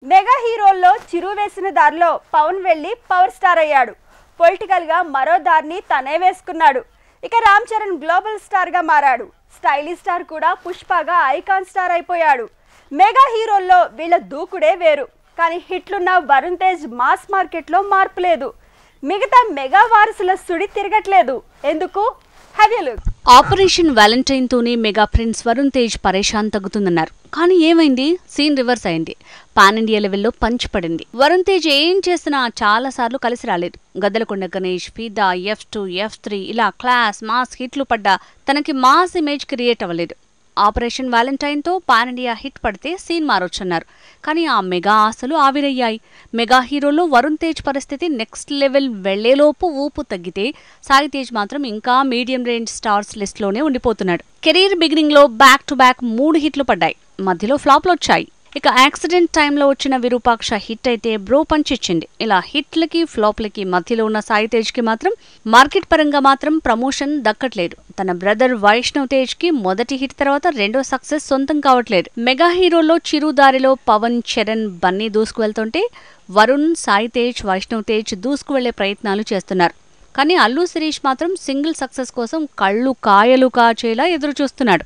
Mega హీరోల్లో చిరు వేసిన దారిలో పవన్ వెళ్ళి పవర్ స్టార్ అయ్యాడు. పొలిటికల్ గా మరో దారిని తనే వేసుకున్నాడు. ఇక రామ్ చరణ్ గ్లోబల్ స్టార్ గా మారాడు. స్టైలిష్ స్టార్ కూడా పుష్పగా ఐకాన్ స్టార్ అయిపోయాడు. మెగా హీరోల్లో వీళ్ళ దూకుడే వేరు. కానీ హిట్లున్న వరుణ్ తేజ్ మాస్ మార్కెట్ లో మార్పు లేదు. మిగతా మెగా వారసుల సుడి తిరగట్లేదు. ఎందుకు? Have a look. Operation Valentine తోనే మెగా ప్రిన్స్ వరుణ్ తేజ్ పరేషాన్ తగ్గుతుందన్నారు. కానీ ఏమైంది? సీన్ రివర్స్ అయింది. పాన్ ఇండియా లెవెల్లో పంచ్ పడింది. వరుణ్ తేజ్ ఏం చేసినా చాలా సార్లు కలిసి రాలేదు. గద్దలకొండ గణేష్, ఫిదా, F2, F3 ఇలా క్లాస్ మాస్ హిట్లు పడ్డా తనకి మాస్ ఇమేజ్ క్రియేట్ అవ్వలేదు. ఆపరేషన్ వ్యాలంటైన్ తో పాన్ ఇండియా హిట్ పడితే సీన్ మారొచ్చన్నారు. కానీ ఆ మెగా ఆశలు ఆవిరయ్యాయి. మెగా హీరోలో వరుణ్ తేజ్ పరిస్థితి నెక్స్ట్ లెవెల్ వెళ్లేలోపు ఊపు తగ్గితే సాయి తేజ్ మాత్రం ఇంకా మీడియం రేంజ్ స్టార్స్ లిస్ట్ లోనే ఉండిపోతున్నాడు. కెరీర్ బిగినింగ్ లో బ్యాక్ టు బ్యాక్ 3 హిట్లు పడ్డాయి. మధ్యలో ఫ్లాప్లు వచ్చాయి. ఇక యాక్సిడెంట్ టైంలో వచ్చిన విరూపాక్ష హిట్ అయితే బ్రో పంచ్ ఇచ్చింది. ఇలా హిట్లకి ఫ్లాప్లకి మధ్యలో ఉన్న సాయి తేజ్ కి మాత్రం మార్కెట్ పరంగా మాత్రం ప్రమోషన్ దక్కట్లేదు. తన బ్రదర్ వైష్ణవ్ తేజ్ కి మొదటి హిట్ తర్వాత రెండో సక్సెస్ సొంతం కావట్లేదు. మెగా హీరోలో చిరు దారిలో పవన్, చరణ్, బన్నీ దూసుకు వెళ్తుంటే వరుణ్, సాయి తేజ్, వైష్ణవ్ తేజ్ దూసుకు వెళ్లే ప్రయత్నాలు చేస్తున్నారు. కానీ అల్లు శిరీష్ మాత్రం సింగిల్ సక్సెస్ కోసం కళ్ళు కాయలు కాచేలా ఎదురు చూస్తున్నాడు.